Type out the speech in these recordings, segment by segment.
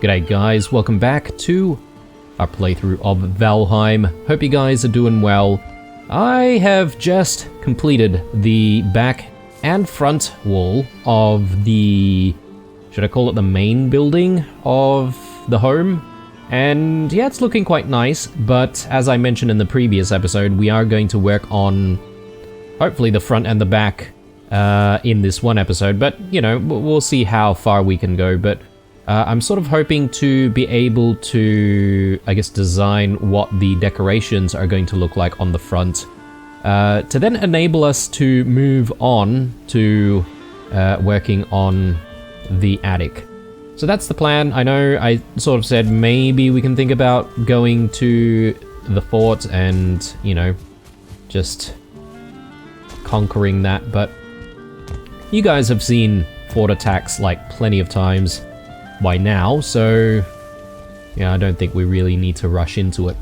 G'day guys, welcome back to our playthrough of Valheim. Hope you guys are doing well. I have just completed the back and front wall of the, should I call it the main building of the home? And yeah, it's looking quite nice, but as I mentioned in the previous episode, we are going to work on hopefully the front and the back in this one episode, but you know, we'll see how far we can go. But I'm sort of hoping to be able to, I guess, design what the decorations are going to look like on the front, to then enable us to move on to working on the attic. So that's the plan. I know I sort of said maybe we can think about going to the fort and, you know, just conquering that, but you guys have seen fort attacks like plenty of times by now, so yeah, I don't think we really need to rush into it.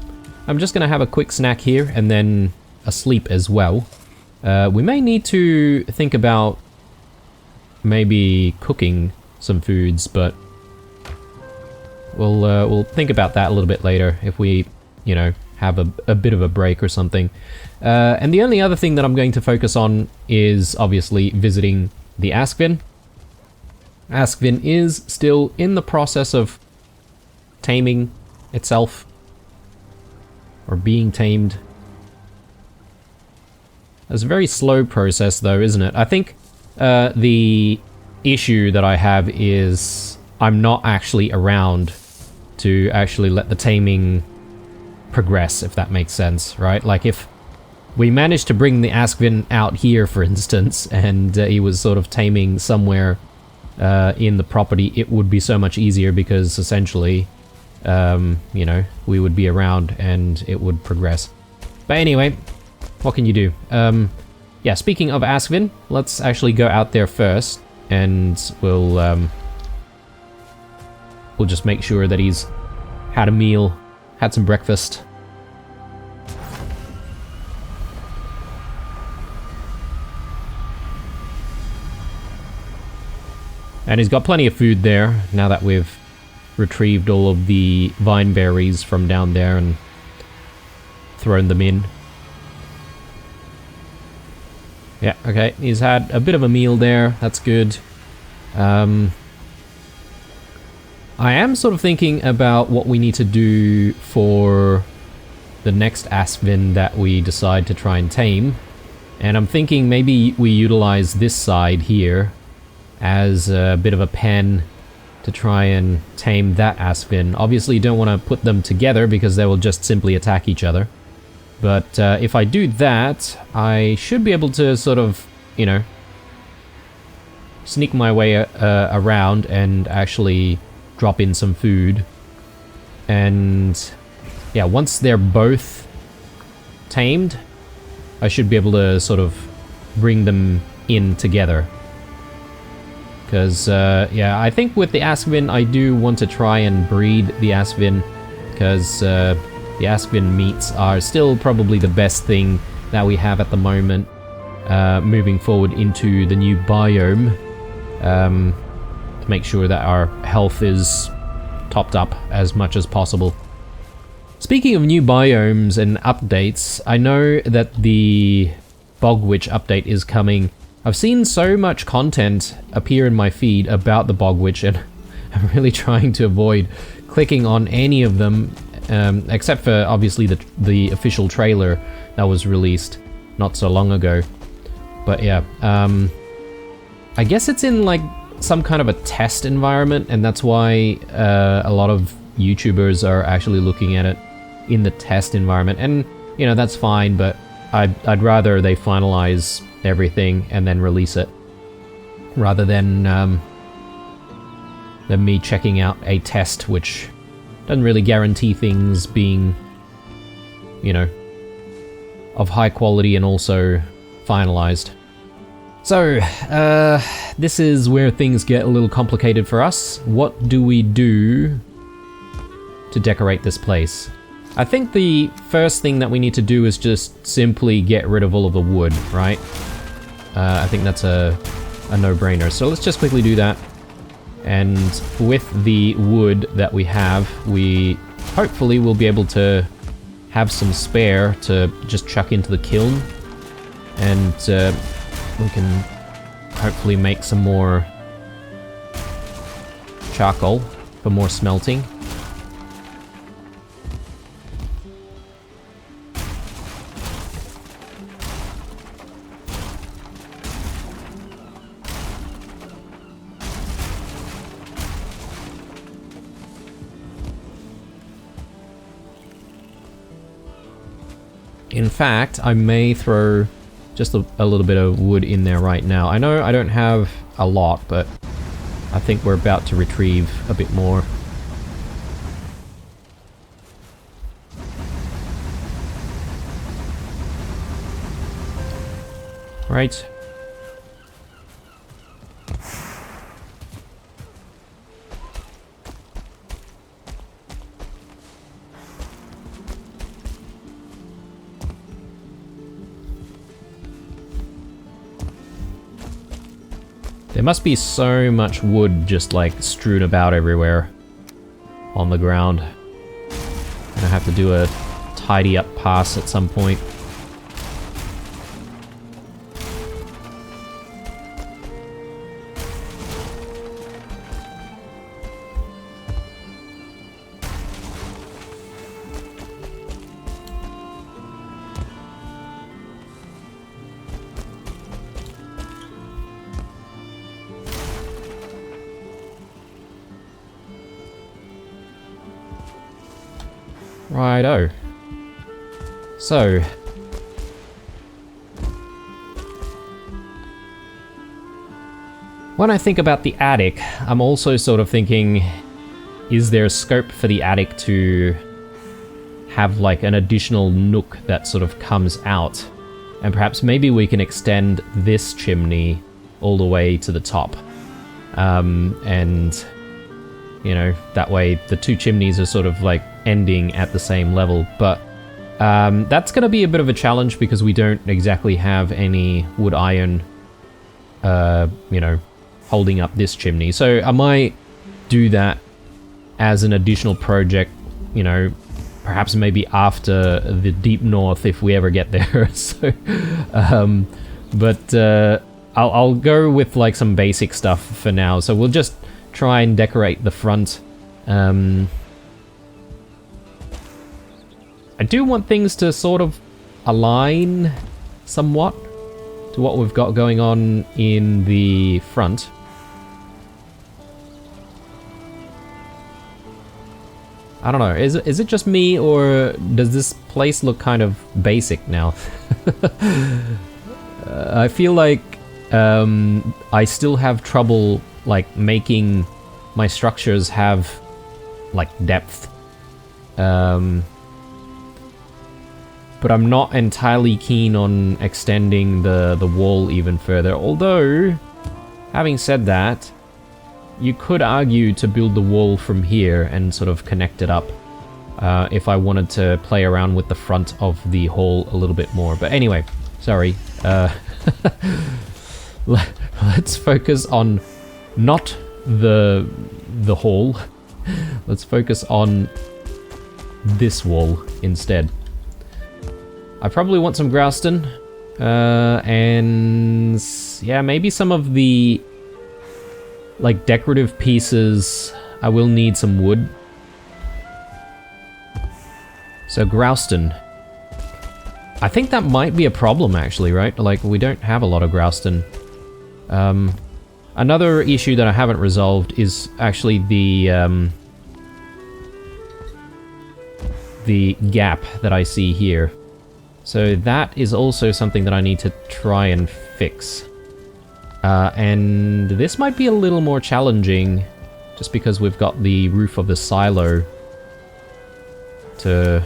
I'm just gonna have a quick snack here and then a sleep as well. We may need to think about maybe cooking some foods, but we'll think about that a little bit later if we, you know, have a bit of a break or something. And the only other thing that I'm going to focus on is obviously visiting the Askvin. Askvin is still in the process of taming itself, or being tamed. It's a very slow process though, isn't it? I think the issue that I have is I'm not actually around to actually let the taming progress, if that makes sense, right? Like if we managed to bring the Askvin out here, for instance, and he was sort of taming somewhere in the property, it would be so much easier because essentially, you know, we would be around and it would progress. But anyway, what can you do? Yeah, speaking of Askvin, let's actually go out there first and we'll just make sure that he's had a meal, had some breakfast. And he's got plenty of food there, now that we've retrieved all of the vine berries from down there and thrown them in. Yeah, okay, he's had a bit of a meal there, that's good. I am sort of thinking about what we need to do for the next Askvin that we decide to try and tame. And I'm thinking maybe we utilize this side here as a bit of a pen to try and tame that Askvin. Obviously you don't want to put them together because they will just simply attack each other. But if I do that, I should be able to sort of, you know, sneak my way around and actually drop in some food. And yeah, once they're both tamed, I should be able to sort of bring them in together. Because, yeah, I think with the Askvin, I do want to try and breed the Askvin, because the Askvin meats are still probably the best thing that we have at the moment, moving forward into the new biome, to make sure that our health is topped up as much as possible. Speaking of new biomes and updates, I know that the Bog Witch update is coming. I've seen so much content appear in my feed about the Bog Witch, and I'm really trying to avoid clicking on any of them, except for obviously the official trailer that was released not so long ago. But yeah, I guess it's in like some kind of a test environment, and that's why a lot of YouTubers are actually looking at it in the test environment. And you know, that's fine, but I'd rather they finalize everything and then release it, rather than me checking out a test which doesn't really guarantee things being, you know, of high quality and also finalized. So, this is where things get a little complicated for us. What do we do to decorate this place? I think the first thing that we need to do is just simply get rid of all of the wood, right? I think that's a no-brainer. So let's just quickly do that. And with the wood that we have, we hopefully will be able to have some spare to just chuck into the kiln. And we can hopefully make some more charcoal for more smelting. In fact, I may throw just a little bit of wood in there right now. I know I don't have a lot, but I think we're about to retrieve a bit more. Right. There must be so much wood just like strewn about everywhere on the ground. Gonna have to do a tidy up pass at some point. Righto. So, when I think about the attic, I'm also sort of thinking, is there scope for the attic to have like an additional nook that sort of comes out? And perhaps maybe we can extend this chimney all the way to the top. And, you know, that way the two chimneys are sort of like ending at the same level. But that's going to be a bit of a challenge because we don't exactly have any wood iron, you know, holding up this chimney. So I might do that as an additional project, you know, perhaps maybe after the deep north if we ever get there. So, but I'll go with like some basic stuff for now. So we'll just try and decorate the front. I do want things to sort of align somewhat to what we've got going on in the front. I don't know, is it just me, or does this place look kind of basic now? I feel like I still have trouble like making my structures have like depth. But I'm not entirely keen on extending the wall even further. Although, having said that, you could argue to build the wall from here and sort of connect it up if I wanted to play around with the front of the hall a little bit more. But anyway, sorry. Let's focus on not the hall. Let's focus on this wall instead. I probably want some Grouston, and yeah, maybe some of the like decorative pieces. I will need some wood. So Grouston. I think that might be a problem actually, right? Like we don't have a lot of Grouston. Another issue that I haven't resolved is actually the gap that I see here. So that is also something that I need to try and fix. And this might be a little more challenging just because we've got the roof of the silo to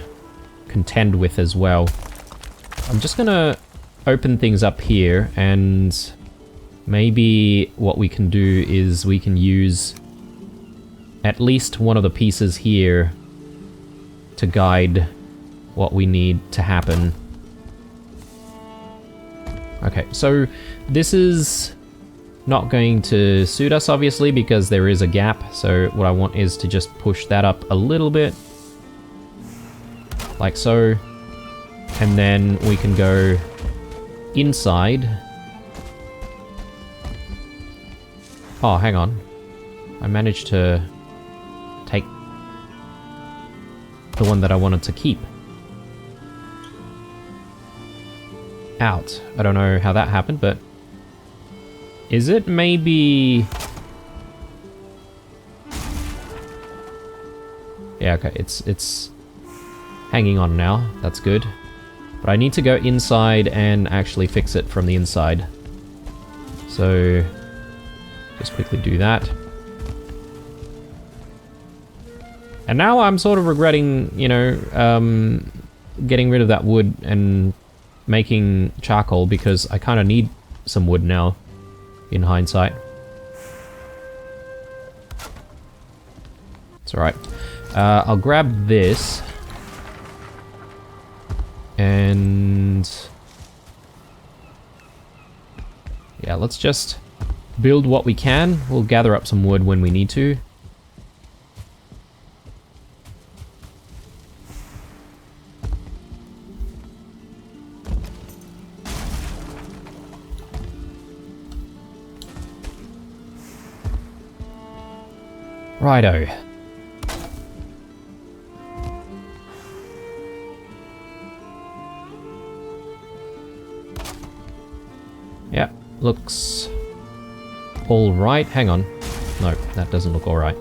contend with as well. I'm just gonna open things up here, and maybe what we can do is we can use at least one of the pieces here to guide what we need to happen. Okay, so this is not going to suit us, obviously, because there is a gap. So what I want is to just push that up a little bit. Like so. And then we can go inside. Oh, hang on. I managed to take the one that I wanted to keep out. I don't know how that happened, but is it maybe... Yeah, okay, it's hanging on now. That's good. But I need to go inside and actually fix it from the inside. So just quickly do that. And now I'm sort of regretting, you know, getting rid of that wood and making charcoal, because I kind of need some wood now, in hindsight. It's alright. I'll grab this. And... yeah, let's just build what we can. We'll gather up some wood when we need to. Righto. Yeah, looks all right. Hang on. No, that doesn't look all right.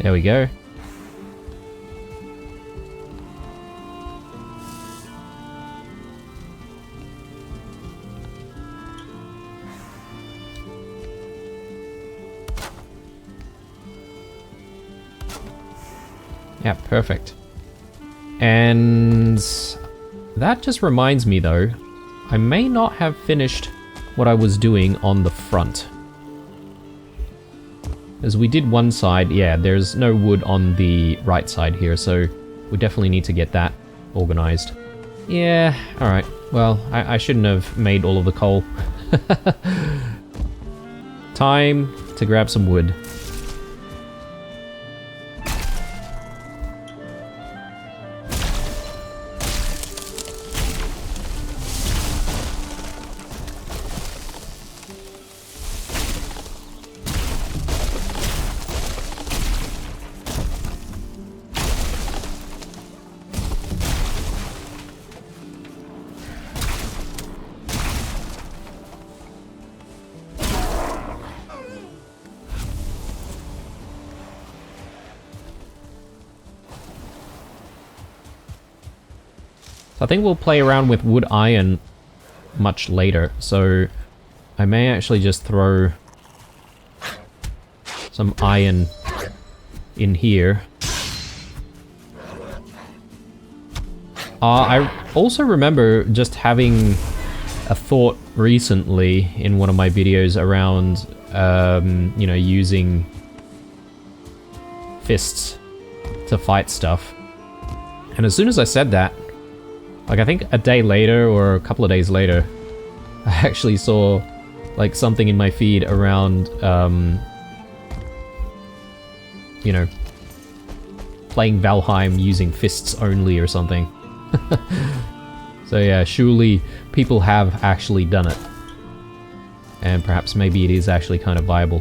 There we go. Yeah, perfect. And that just reminds me though, I may not have finished what I was doing on the front. As we did one side, yeah, there's no wood on the right side here, so we definitely need to get that organized. Yeah, alright. Well, I shouldn't have made all of the coal. Time to grab some wood. I think we'll play around with wood iron much later, so I may actually just throw some iron in here. I also remember just having a thought recently in one of my videos around, you know, using fists to fight stuff. And as soon as I said that, like I think a day later or a couple of days later, I actually saw like something in my feed around, you know, playing Valheim using fists only or something. So yeah, surely people have actually done it. And perhaps maybe it is actually kind of viable.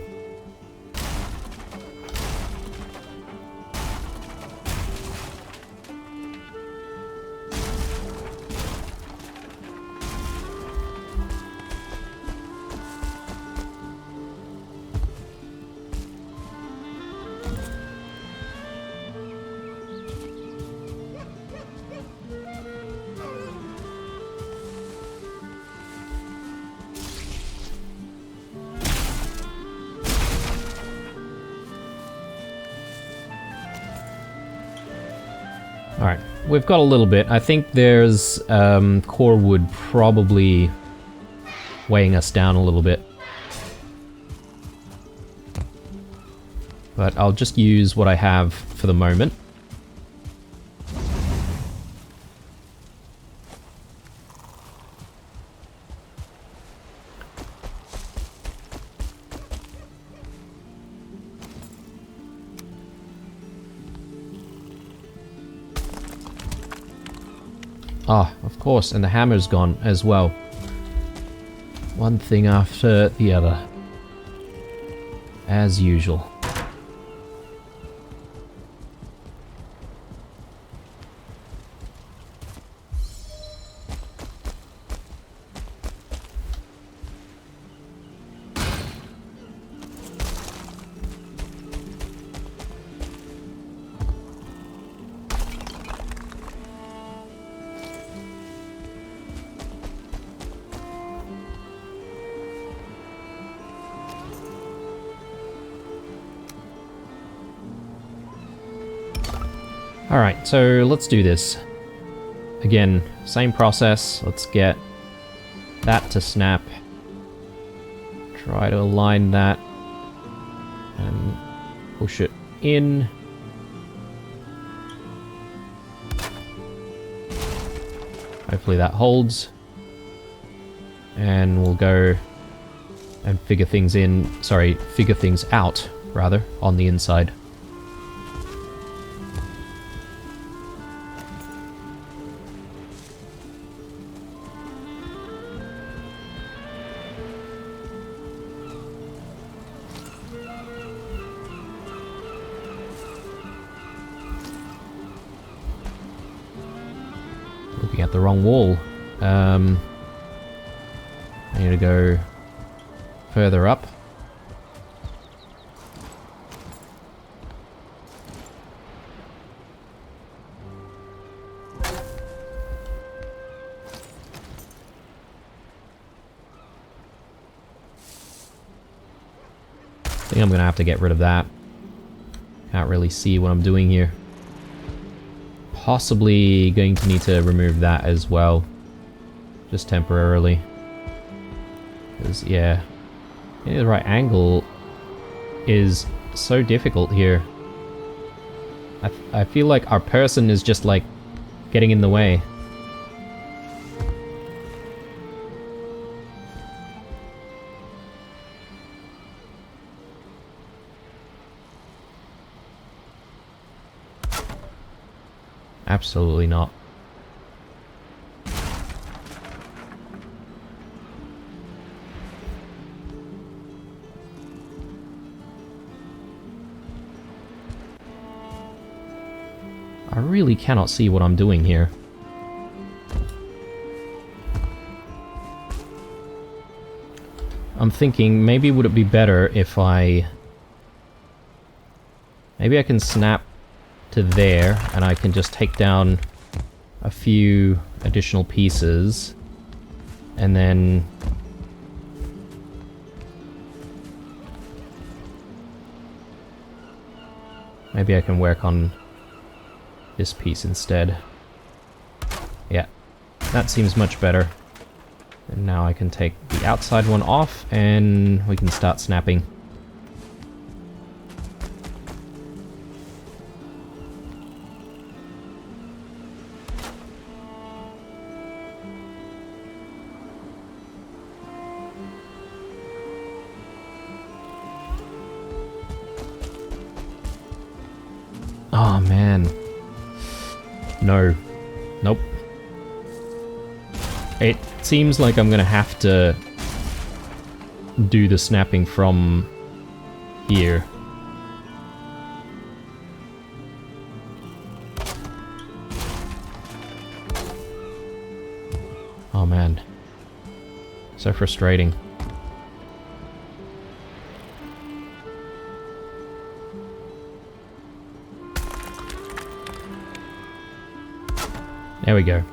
Alright, we've got a little bit. I think there's core wood probably weighing us down a little bit. But I'll just use what I have for the moment. Ah, of course, and the hammer's gone as well. One thing after the other. As usual. Alright, so let's do this. Again, same process. Let's get that to snap. Try to align that. And push it in. Hopefully that holds. And we'll go and figure things out, rather, on the inside. Looking at the wrong wall. I need to go further up. I think I'm gonna have to get rid of that. Can't really see what I'm doing here. Possibly going to need to remove that as well. Just temporarily. Because, yeah. Getting the right angle is so difficult here. I feel like our person is just, like, getting in the way. Absolutely not. I really cannot see what I'm doing here. I'm thinking, maybe would it be better if maybe I can snap to there, and I can just take down a few additional pieces, and then maybe I can work on this piece instead. Yeah, that seems much better. And now I can take the outside one off, and we can start snapping. Oh man. No. Nope. It seems like I'm gonna have to do the snapping from here. Oh man. So frustrating. There we go.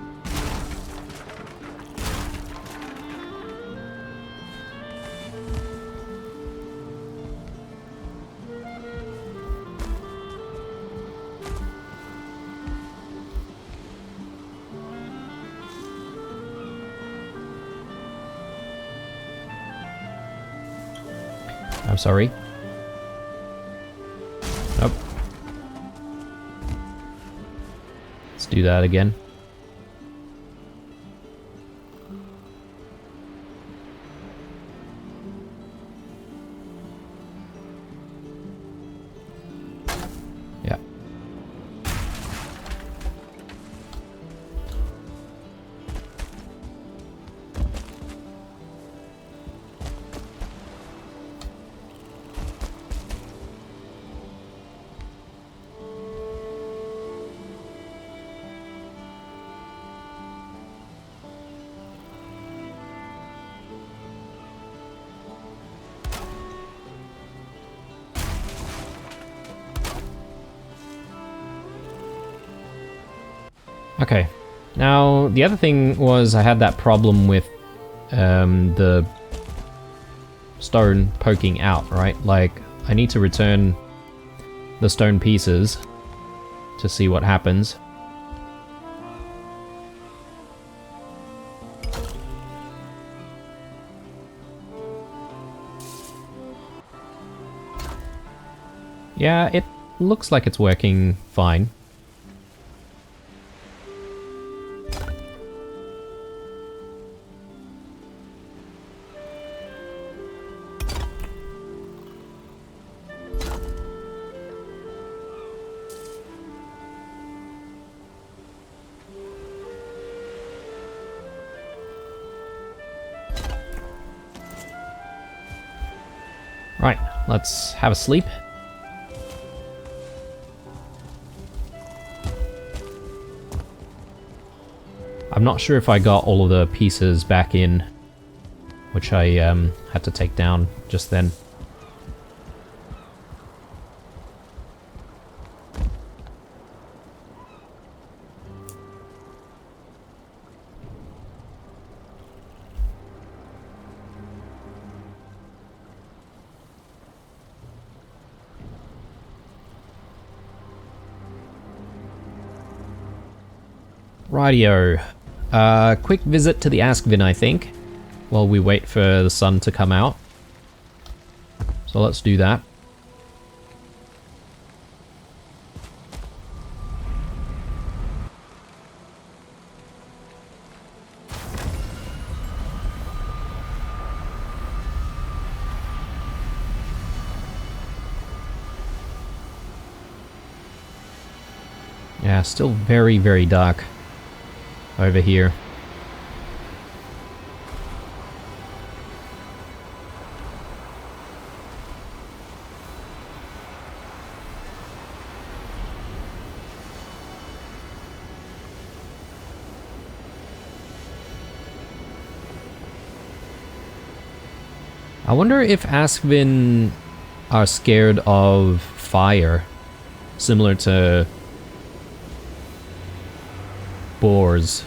I'm sorry. Nope. Let's do that again. Okay. Now, the other thing was I had that problem with the stone poking out, right? Like, I need to return the stone pieces to see what happens. Yeah, it looks like it's working fine. Right, let's have a sleep. I'm not sure if I got all of the pieces back in, which I had to take down just then. Rightio. Quick visit to the Askvin, I think, while we wait for the sun to come out. So let's do that. Yeah, still very, very dark over here. I wonder if Askvin are scared of fire, similar to boars.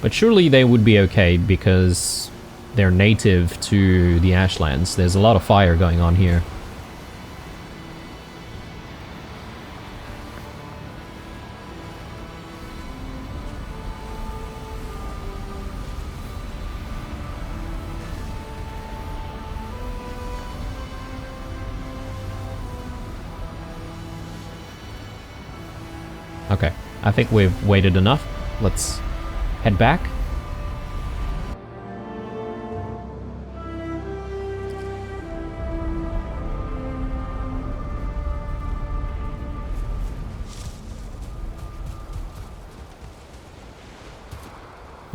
But surely they would be okay because they're native to the Ashlands. There's a lot of fire going on here. Okay, I think we've waited enough. Let's head back.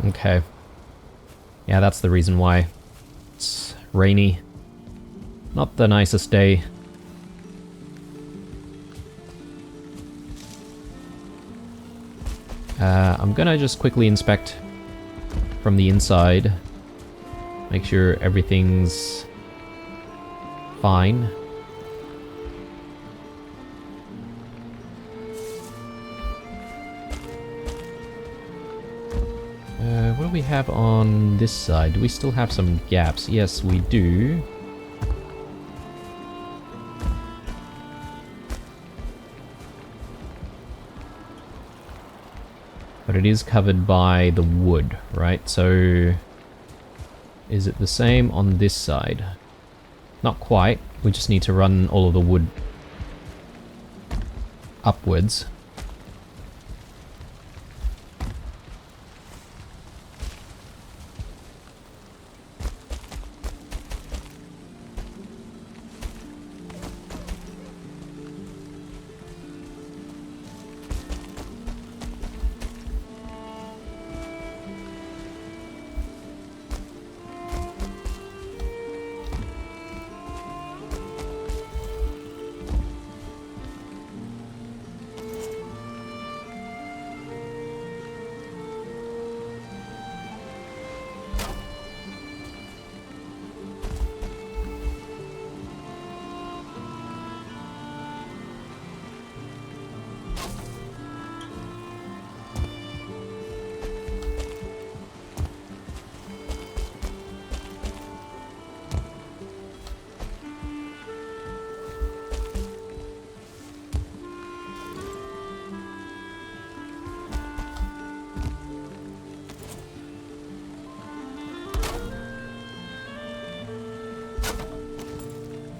Okay. Yeah, that's the reason why. It's rainy. Not the nicest day. I'm gonna just quickly inspect from the inside. Make sure everything's fine. What do we have on this side? Do we still have some gaps? Yes, we do. But it is covered by the wood, right? So is it the same on this side? Not quite. We just need to run all of the wood upwards.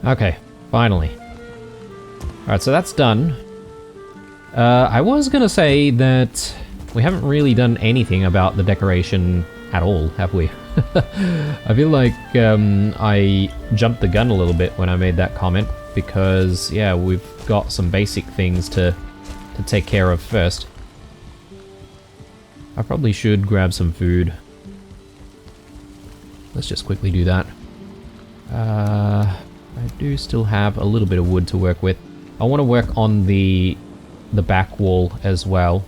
Okay, finally. Alright, so that's done. I was gonna say that we haven't really done anything about the decoration at all, have we? I feel like I jumped the gun a little bit when I made that comment, because, yeah, we've got some basic things to take care of first. I probably should grab some food. Let's just quickly do that. I do still have a little bit of wood to work with. I want to work on the back wall as well.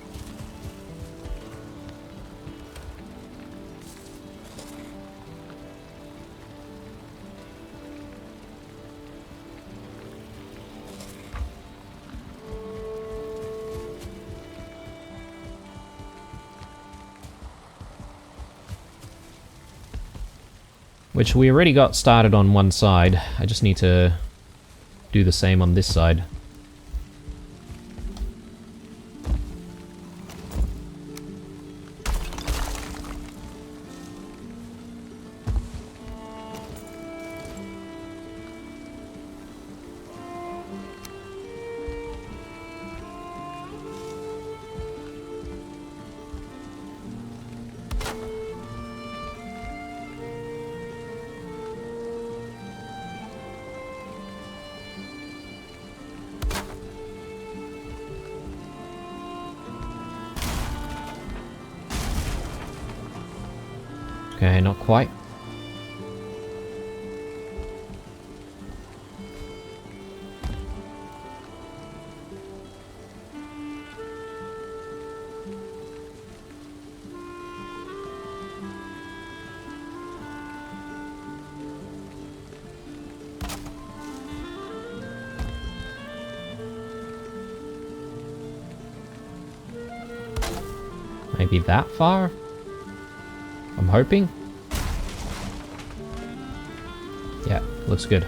Which we already got started on one side. I just need to do the same on this side. Okay, not quite. Maybe that far? I'm hoping. Yeah, looks good.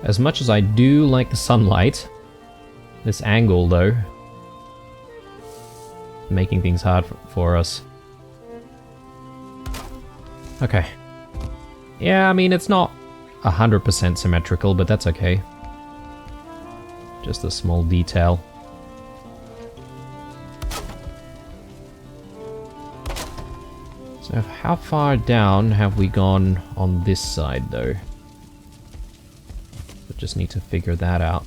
As much as I do like the sunlight, this angle though, making things hard for us. Okay. Yeah, I mean, it's not 100% symmetrical, but that's okay. Just a small detail. So how far down have we gone on this side though? Just need to figure that out.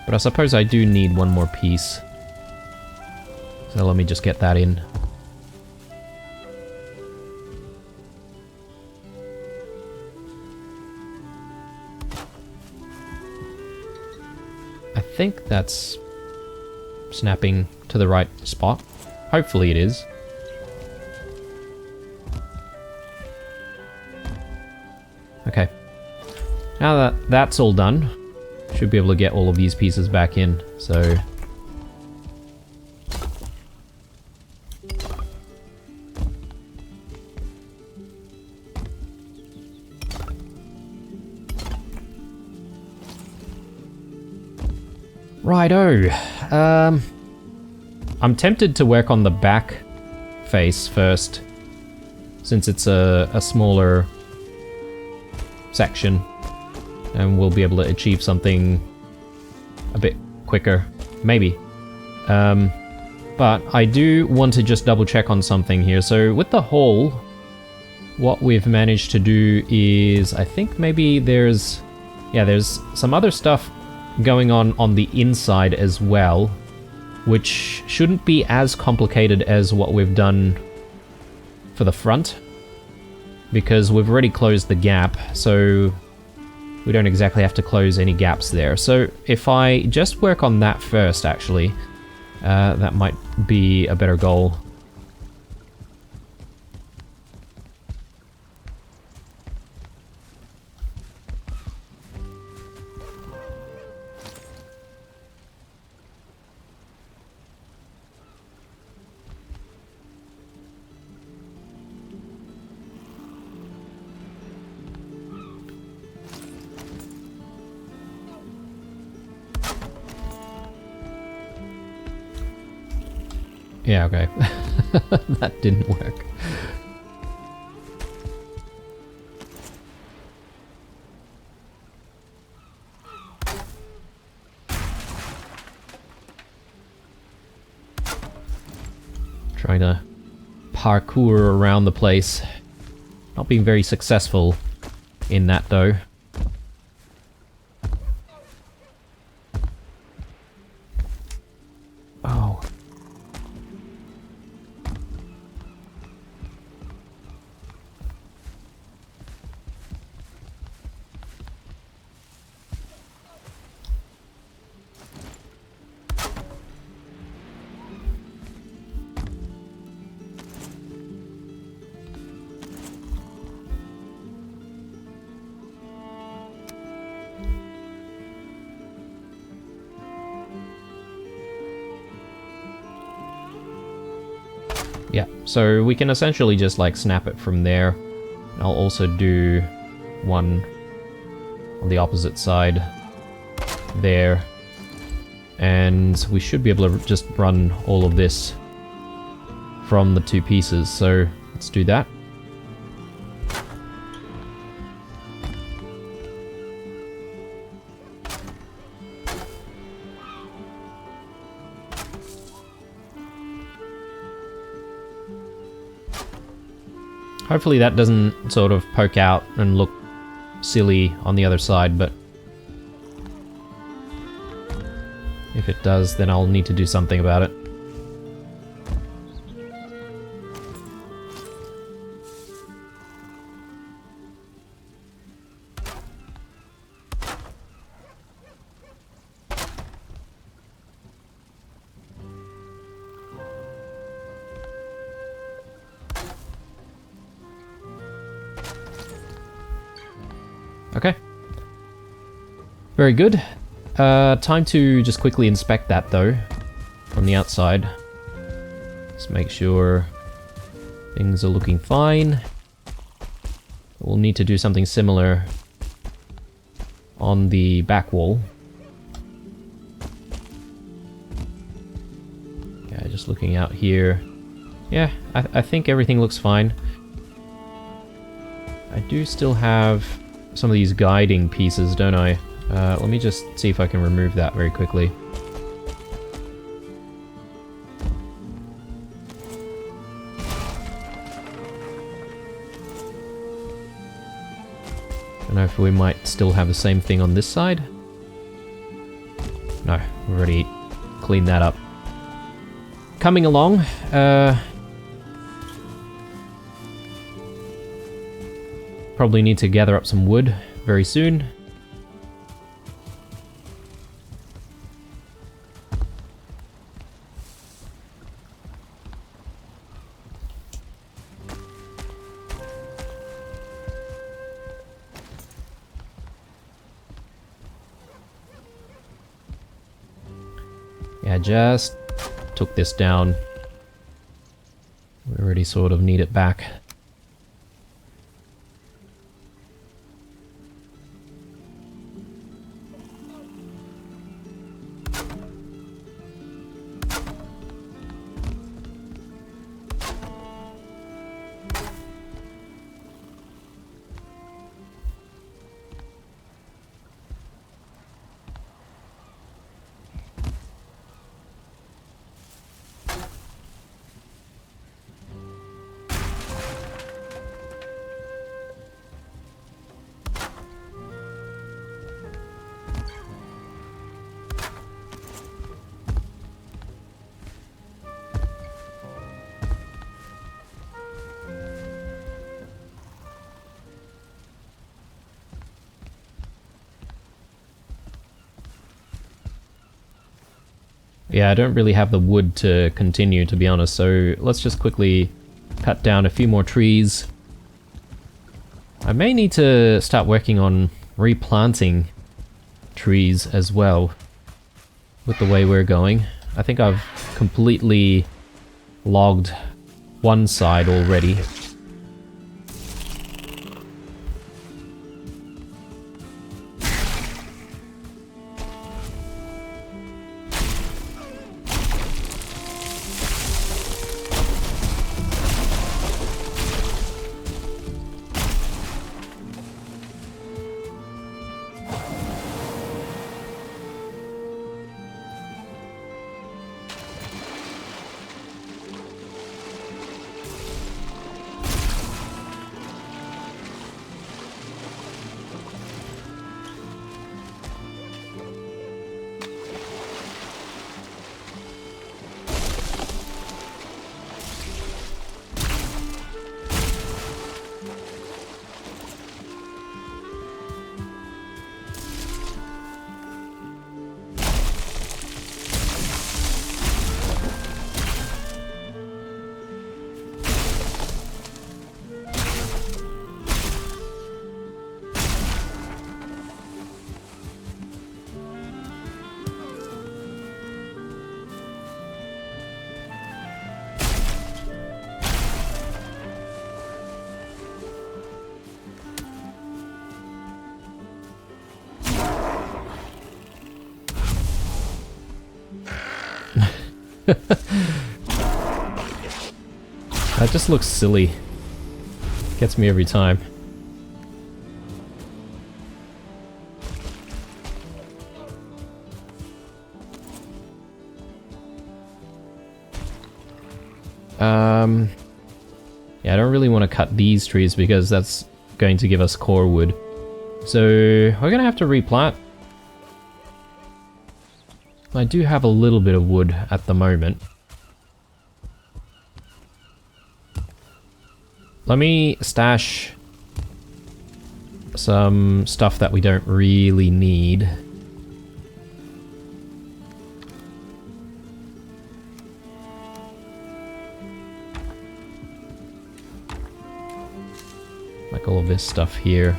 But I suppose I do need one more piece. So let me just get that in. I think that's snapping to the right spot. Hopefully it is. Okay. Now that that's all done, should be able to get all of these pieces back in, so... Righto. I'm tempted to work on the back face first, since it's a smaller section. and we'll be able to achieve something a bit quicker. Maybe. But I do want to just double check on something here. So with the hole, what we've managed to do is, I think maybe there's some other stuff going on the inside as well, which shouldn't be as complicated as what we've done for the front, because we've already closed the gap, so we don't exactly have to close any gaps there. So if I just work on that first, actually, that might be a better goal. Yeah, okay. That didn't work. Trying to parkour around the place. Not being very successful in that, though. Oh. Yeah, so we can essentially just like snap it from there. I'll also do one on the opposite side there. And we should be able to just run all of this from the two pieces, so let's do that. Hopefully that doesn't sort of poke out and look silly on the other side, but if it does, then I'll need to do something about it. Okay. Very good. Time to just quickly inspect that, though, from the outside. Just make sure things are looking fine. We'll need to do something similar on the back wall. Yeah, just looking out here. Yeah, I think everything looks fine. I do still have some of these guiding pieces, don't I? Let me just see if I can remove that very quickly. Don't know if we might still have the same thing on this side. No, we've already cleaned that up. Coming along, probably need to gather up some wood very soon. Yeah, just took this down. We already sort of need it back. Yeah, I don't really have the wood to continue, to be honest, so let's just quickly cut down a few more trees. I may need to start working on replanting trees as well with the way we're going. I think I've completely logged one side already. That just looks silly. Gets me every time. Yeah, I don't really want to cut these trees because that's going to give us core wood. So we're gonna have to replant. I do have a little bit of wood at the moment. Let me stash some stuff that we don't really need. Like all of this stuff here.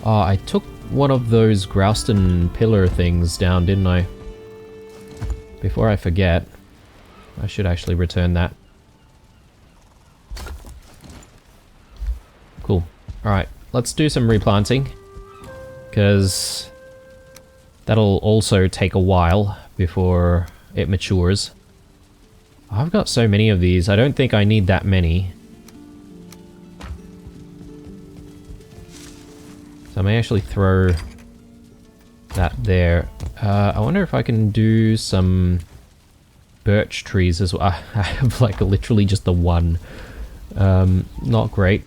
Oh, I took one of those Grouston pillar things down, didn't I? Before I forget, I should actually return that. Cool. Alright, let's do some replanting. Because that'll also take a while before it matures. I've got so many of these, I don't think I need that many. So I may actually throw that there. I wonder if I can do some birch trees as well. I have like literally just the one. Not great.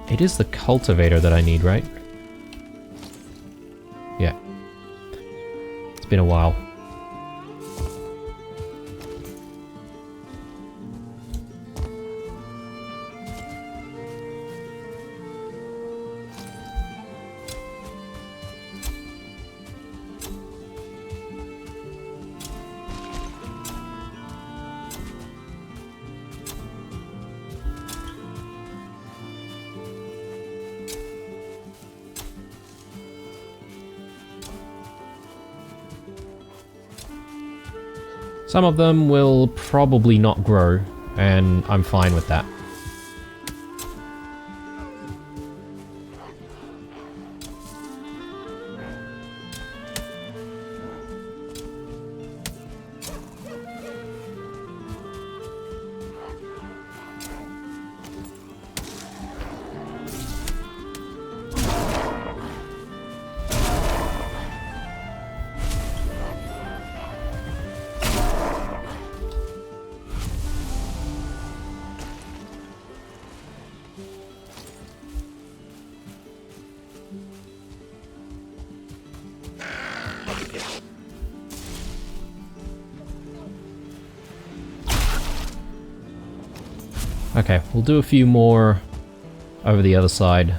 It is the cultivator that I need, right? Yeah. It's been a while. Some of them will probably not grow, and I'm fine with that. Okay, we'll do a few more over the other side.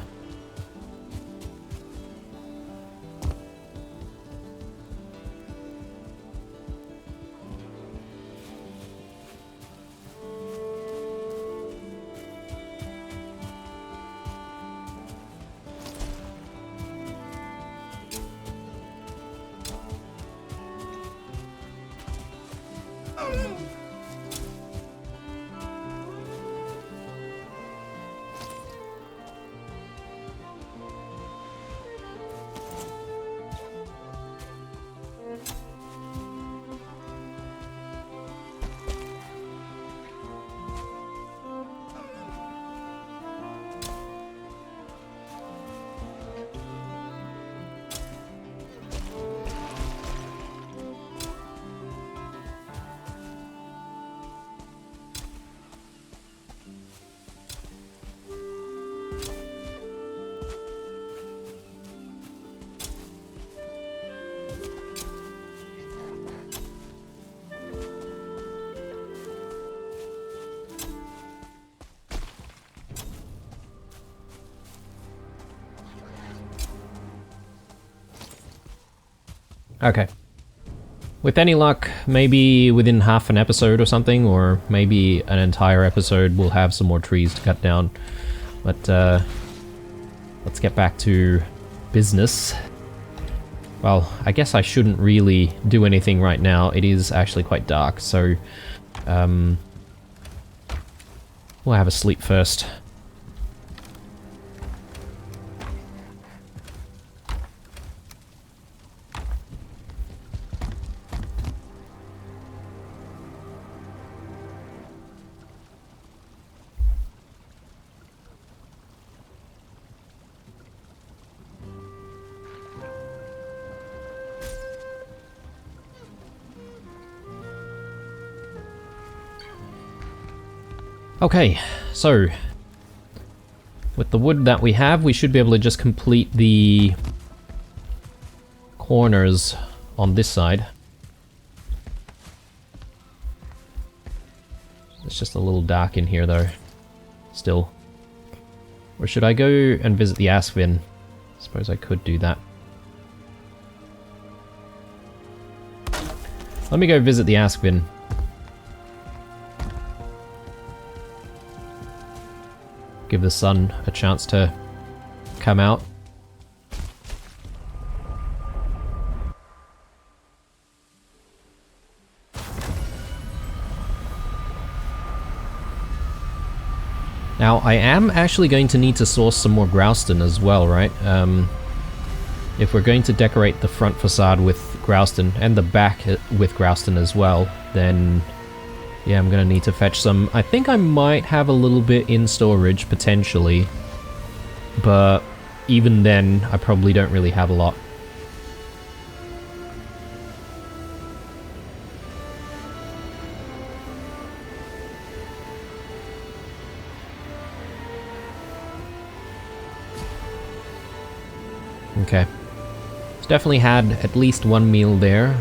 Okay. With any luck, maybe within half an episode or something, or maybe an entire episode, we'll have some more trees to cut down. But, let's get back to business. Well, I guess I shouldn't really do anything right now. It is actually quite dark, so, we'll have a sleep first. Okay, so with the wood that we have, we should be able to just complete the corners on this side. It's just a little dark in here though, still. Or should I go and visit the Askvin? I suppose I could do that. Let me go visit the Askvin. Give the sun a chance to come out. Now, I am actually going to need to source some more Grouston as well, right? If we're going to decorate the front facade with Grouston and the back with Grouston as well, then yeah, I'm gonna need to fetch some. I think I might have a little bit in storage, potentially. But even then, I probably don't really have a lot. Okay. It's definitely had at least one meal there.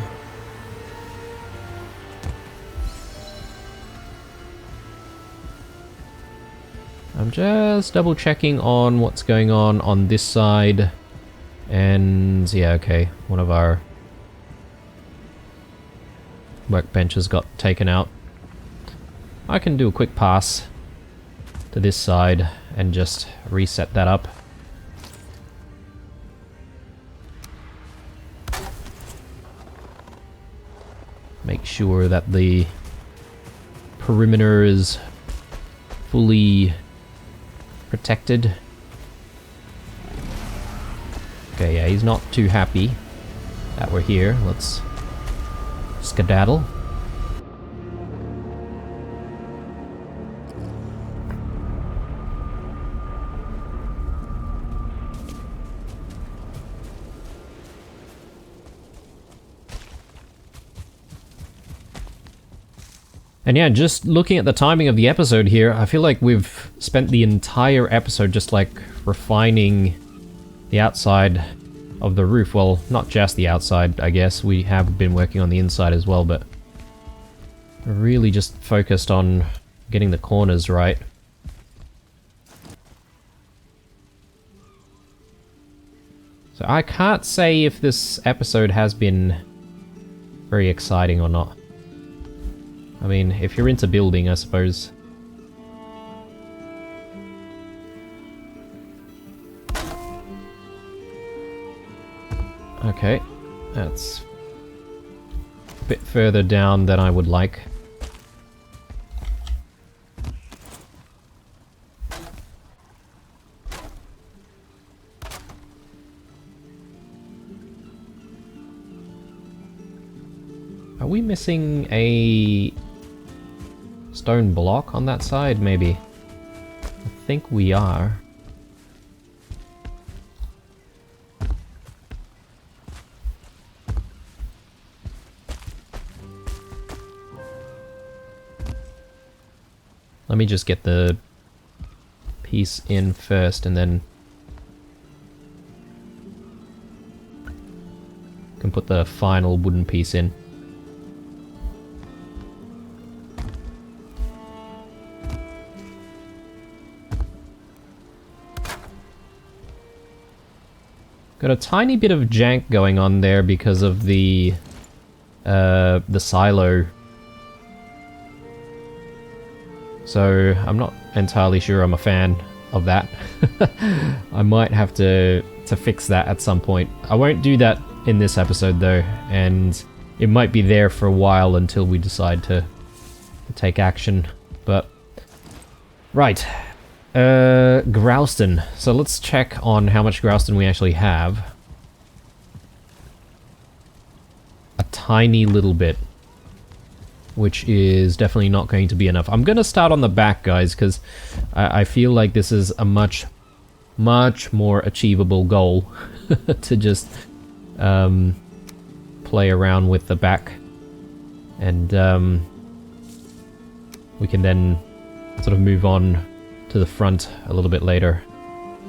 I'm just double checking on what's going on this side. And yeah, okay, one of our workbenches got taken out. I can do a quick pass to this side and just reset that up. Make sure that the perimeter is fully protected. Okay, yeah, he's not too happy that we're here. Let's skedaddle. And yeah, just looking at the timing of the episode here, I feel like we've spent the entire episode just like refining the outside of the roof. Well, not just the outside, I guess. We have been working on the inside as well, but we're really just focused on getting the corners right. So I can't say if this episode has been very exciting or not. I mean, if you're into building, I suppose. Okay, that's a bit further down than I would like. Are we missing a stone block on that side, maybe? I think we are. Let me just get the piece in first and then can put the final wooden piece in. Got a tiny bit of jank going on there because of the silo. So I'm not entirely sure I'm a fan of that. I might have to fix that at some point. I won't do that in this episode though, and it might be there for a while until we decide to take action. But right. Grouston. So let's check on how much Grouston we actually have. A tiny little bit. Which is definitely not going to be enough. I'm gonna start on the back, guys, because I feel like this is a much more achievable goal to just play around with the back. And we can then sort of move on to the front a little bit later.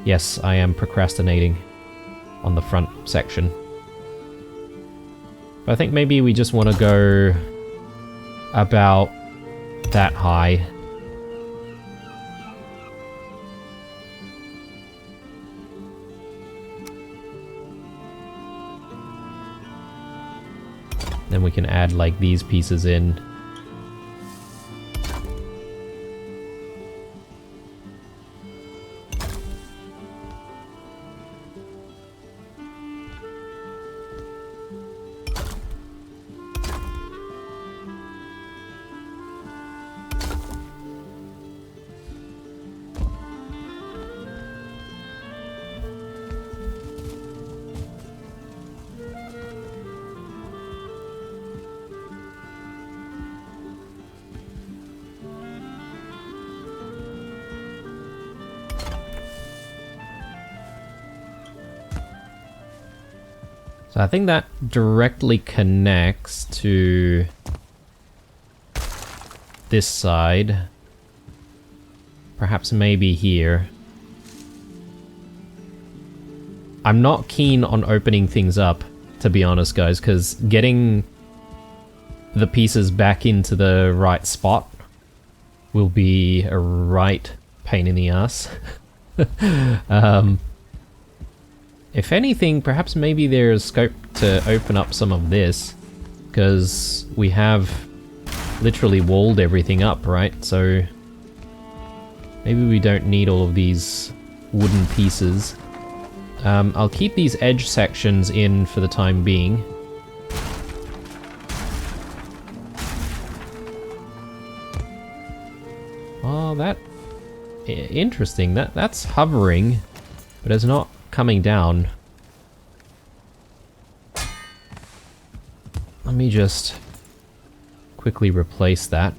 Yes, I am procrastinating on the front section. But I think maybe we just want to go about that high. Then we can add like these pieces in. So I think that directly connects to this side. Perhaps maybe here. I'm not keen on opening things up, to be honest, guys, because getting the pieces back into the right spot will be a right pain in the ass. If anything, perhaps maybe there's scope to open up some of this, because we have literally walled everything up, right? So maybe we don't need all of these wooden pieces. I'll keep these edge sections in for the time being. Oh, that... interesting. That's hovering, but it's not coming down. Let me just quickly replace that.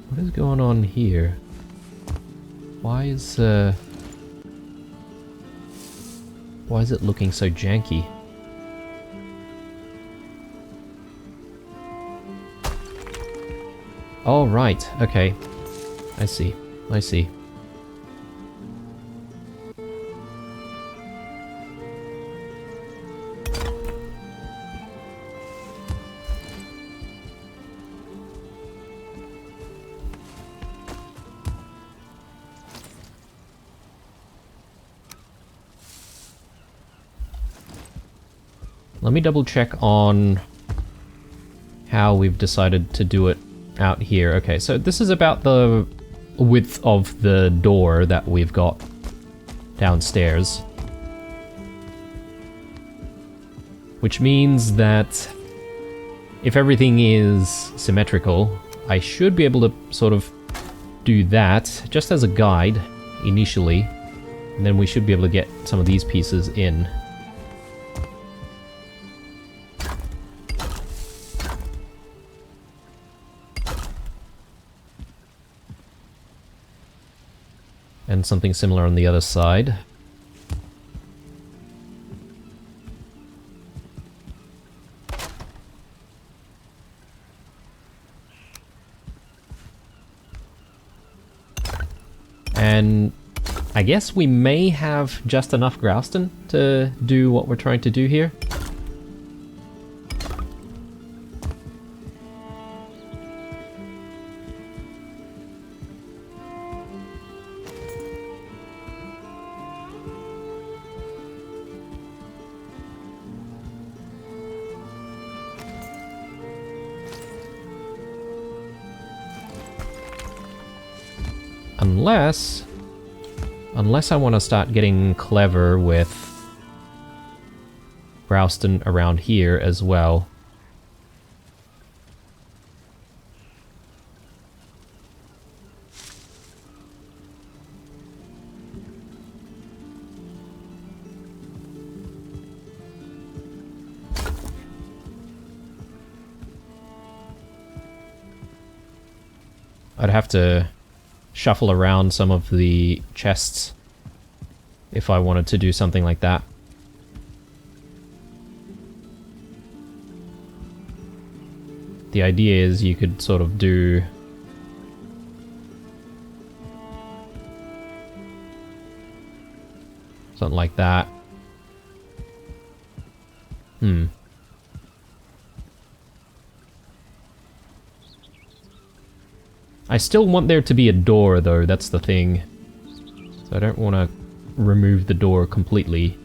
What is going on here? Why is it looking so janky? Oh, right. Okay. I see. I see. Let me double check on how we've decided to do it out here. Okay, so this is about the width of the door that we've got downstairs. Which means that if everything is symmetrical, I should be able to sort of do that just as a guide initially, and then we should be able to get some of these pieces in. And something similar on the other side. And I guess we may have just enough Grouston to do what we're trying to do here. Unless I want to start getting clever with Grouston around here as well. I'd have to shuffle around some of the chests if I wanted to do something like that. The idea is you could sort of do something like that. I still want there to be a door, though, that's the thing. So I don't want to remove the door completely.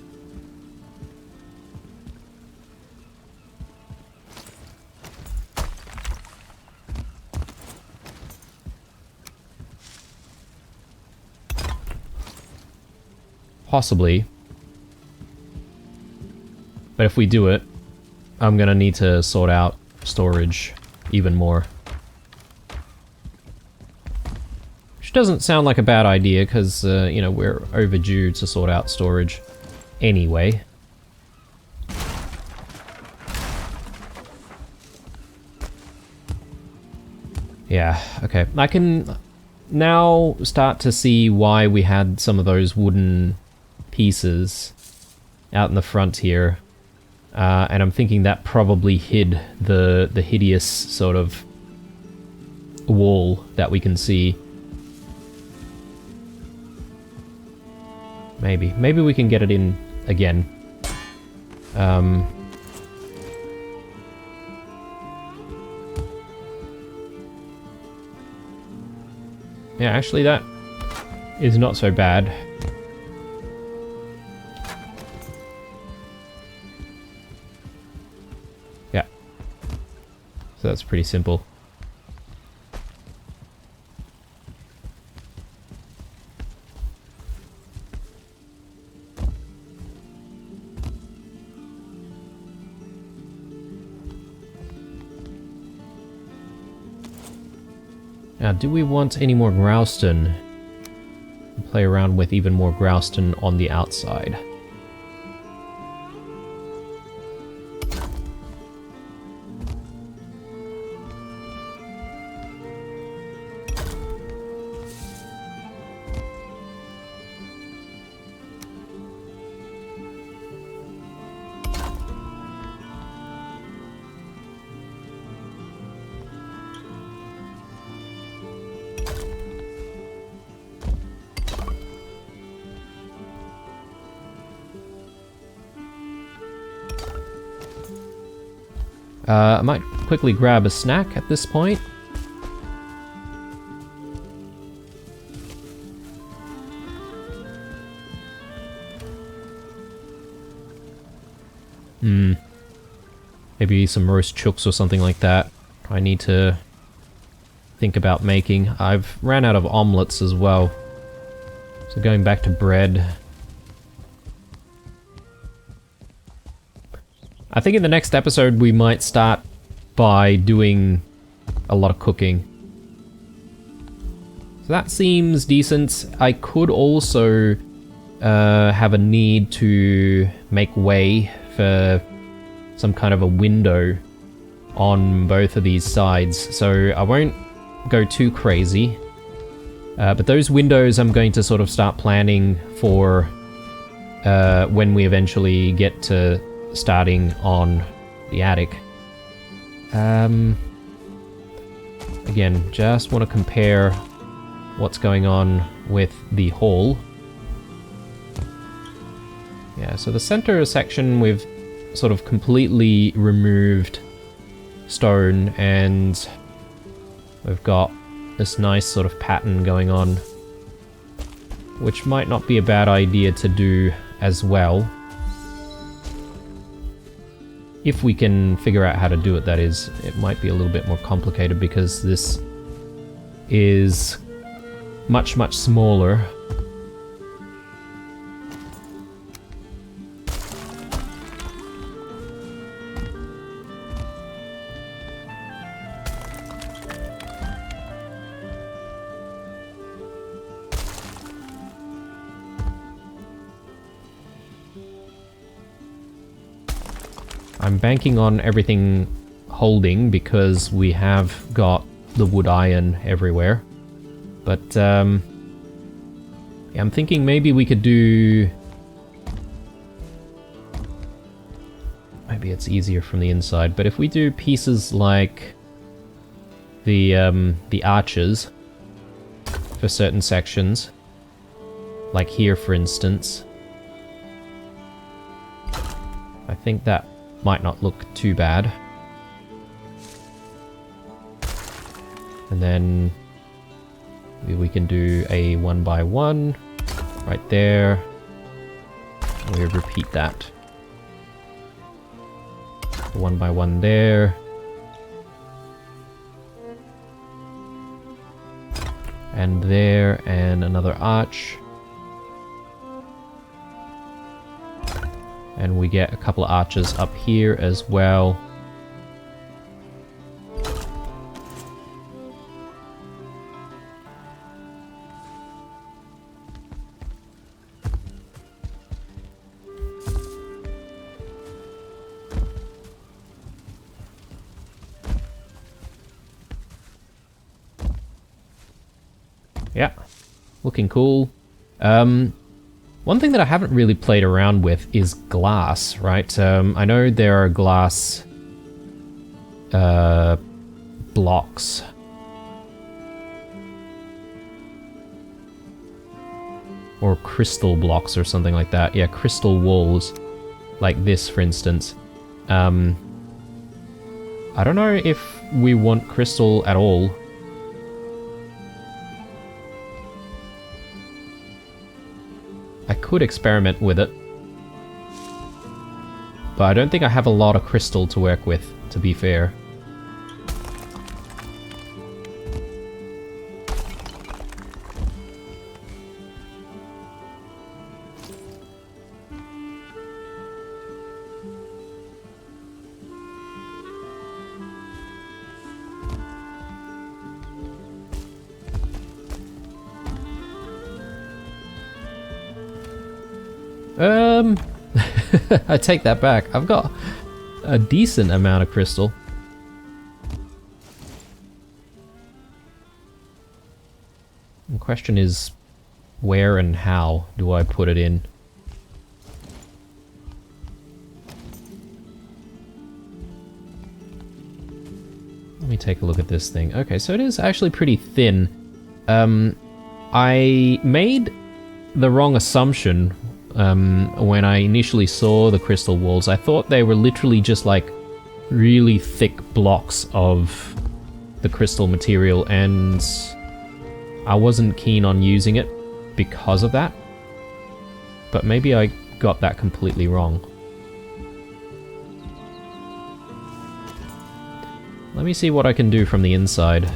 Possibly. But if we do it, I'm gonna need to sort out storage even more. Doesn't sound like a bad idea, because, you know, we're overdue to sort out storage anyway. Yeah, okay. I can now start to see why we had some of those wooden pieces out in the front here. And I'm thinking that probably hid the hideous sort of wall that we can see. Maybe we can get it in again. Yeah, actually that is not so bad. Yeah. So that's pretty simple. Now, do we want any more Grouston? Play around with even more Grouston on the outside. I might quickly grab a snack at this point. Maybe some roast chooks or something like that. I need to think about making. I've ran out of omelets as well. So going back to bread. I think in the next episode we might start by doing a lot of cooking. So that seems decent. I could also have a need to make way for some kind of a window on both of these sides, so I won't go too crazy. But those windows I'm going to sort of start planning for when we eventually get to starting on the attic. Again, just want to compare what's going on with the hall. Yeah, so the center section we've sort of completely removed stone, and we've got this nice sort of pattern going on, which might not be a bad idea to do as well. If we can figure out how to do it, that is. It might be a little bit more complicated because this is much, much smaller. I'm banking on everything holding because we have got the wood iron everywhere. But, yeah, I'm thinking maybe we could do... Maybe it's easier from the inside, but if we do pieces like the arches for certain sections, like here for instance, I think that might not look too bad. And then maybe we can do a 1x1 right there. We repeat that. 1x1 there. And there, and another arch. And we get a couple of arches up here as well. Yeah, looking cool. One thing that I haven't really played around with is glass, right? I know there are glass blocks. Or crystal blocks or something like that. Yeah, crystal walls. Like this, for instance. I don't know if we want crystal at all. I could experiment with it, but I don't think I have a lot of crystal to work with, to be fair. I take that back. I've got a decent amount of crystal. The question is, where and how do I put it in? Let me take a look at this thing. Okay, so it is actually pretty thin. I made the wrong assumption when I initially saw the crystal walls. I thought they were literally just like really thick blocks of the crystal material, and I wasn't keen on using it because of that. But maybe I got that completely wrong. Let me see what I can do from the inside.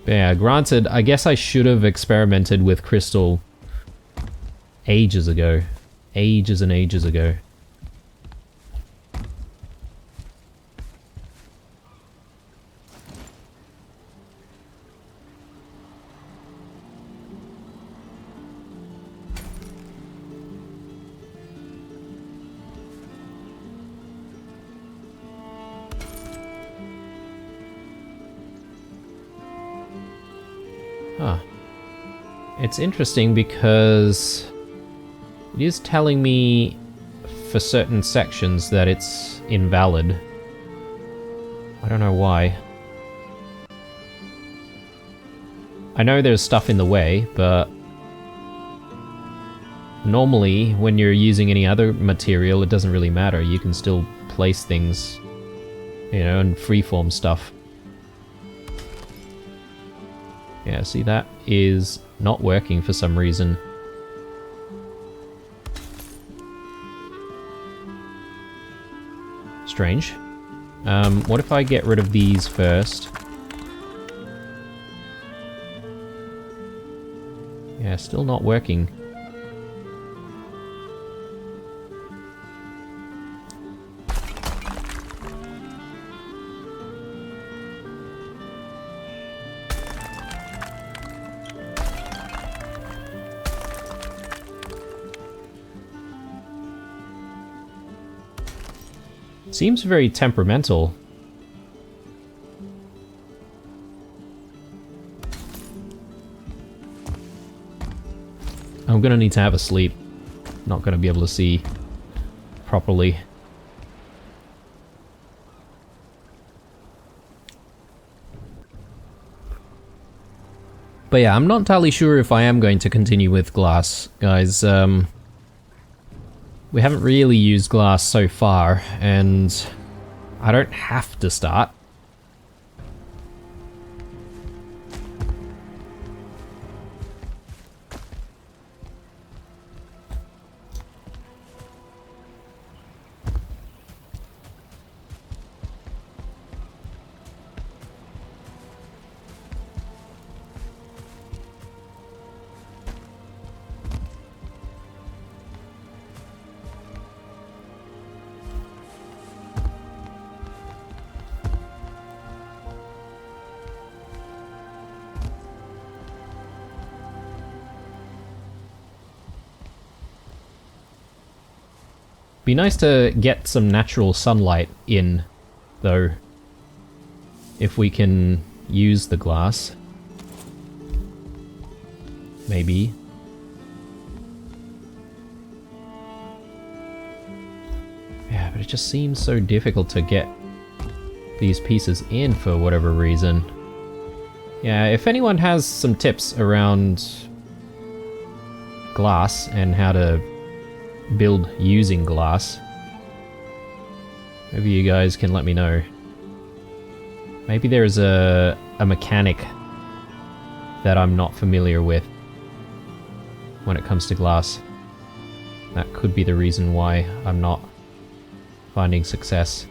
Yeah, granted, I guess I should have experimented with crystal ages ago. Ages and ages ago. Huh. It's interesting because it is telling me for certain sections that it's invalid. I don't know why. I know there's stuff in the way, but normally when you're using any other material, it doesn't really matter. You can still place things, you know, and freeform stuff. Yeah, see, that is not working for some reason. Strange. What if I get rid of these first? Yeah, still not working. Seems very temperamental. I'm gonna need to have a sleep. Not gonna be able to see properly. But yeah, I'm not entirely sure if I am going to continue with glass, guys. We haven't really used glass so far, and I don't have to start. Be nice to get some natural sunlight in, though, if we can use the glass. Maybe. Yeah, but it just seems so difficult to get these pieces in for whatever reason. Yeah, if anyone has some tips around glass and how to build using glass, maybe you guys can let me know. Maybe there's a mechanic that I'm not familiar with when it comes to glass. That could be the reason why I'm not finding success.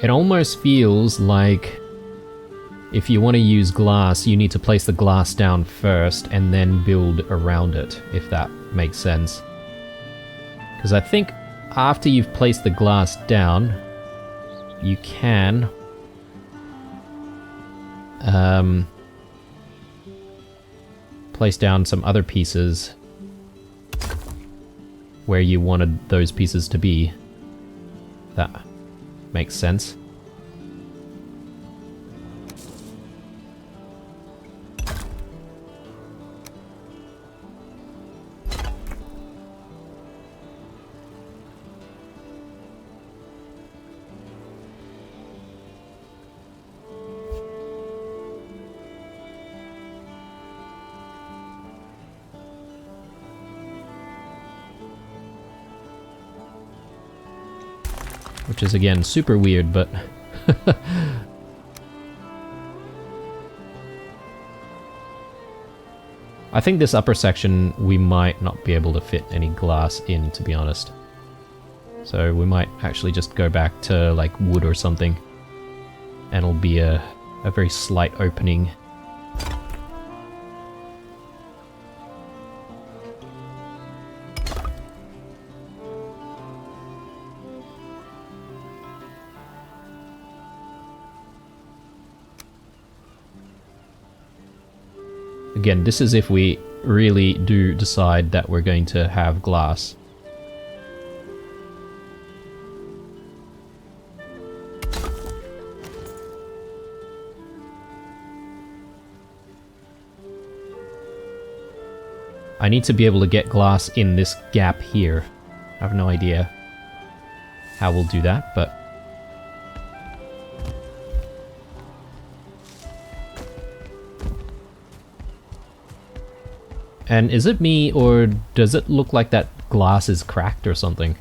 It almost feels like if you want to use glass, you need to place the glass down first and then build around it, if that makes sense. Because I think after you've placed the glass down, you can place down some other pieces where you wanted those pieces to be. That makes sense. which is again super weird, but I think this upper section we might not be able to fit any glass in, to be honest. So we might actually just go back to like wood or something, and it'll be a very slight opening. Again, this is if we really do decide that we're going to have glass. I need to be able to get glass in this gap here. I have no idea how we'll do that, but... And is it me, or does it look like that glass is cracked or something?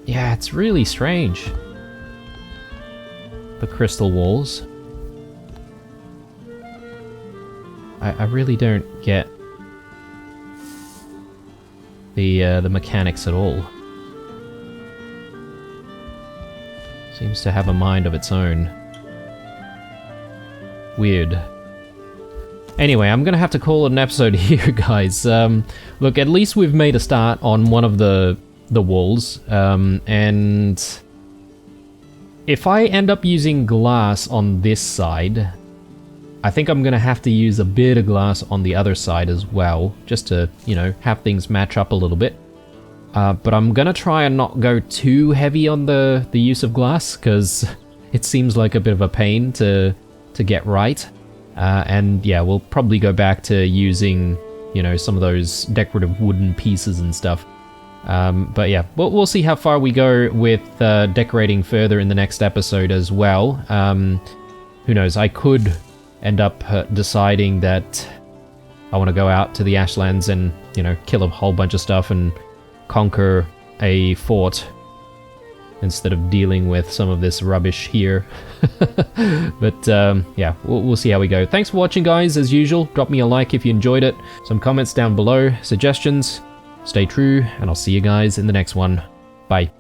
Yeah, it's really strange. The crystal walls. I really don't get the mechanics at all. Seems to have a mind of its own. Weird. Anyway, I'm gonna have to call it an episode here, guys. Look, at least we've made a start on one of the walls, and if I end up using glass on this side, I think I'm gonna have to use a bit of glass on the other side as well, just to, you know, have things match up a little bit. But I'm gonna try and not go too heavy on the use of glass, because it seems like a bit of a pain to get right. And yeah, we'll probably go back to using, you know, some of those decorative wooden pieces and stuff. But yeah, we'll see how far we go with decorating further in the next episode as well. Who knows, I could end up deciding that I want to go out to the Ashlands and, you know, kill a whole bunch of stuff and conquer a fort instead of dealing with some of this rubbish here. But yeah, we'll see how we go. Thanks for watching, guys. As usual, drop me a like if you enjoyed it, some comments down below, suggestions. Stay true, and I'll see you guys in the next one. Bye.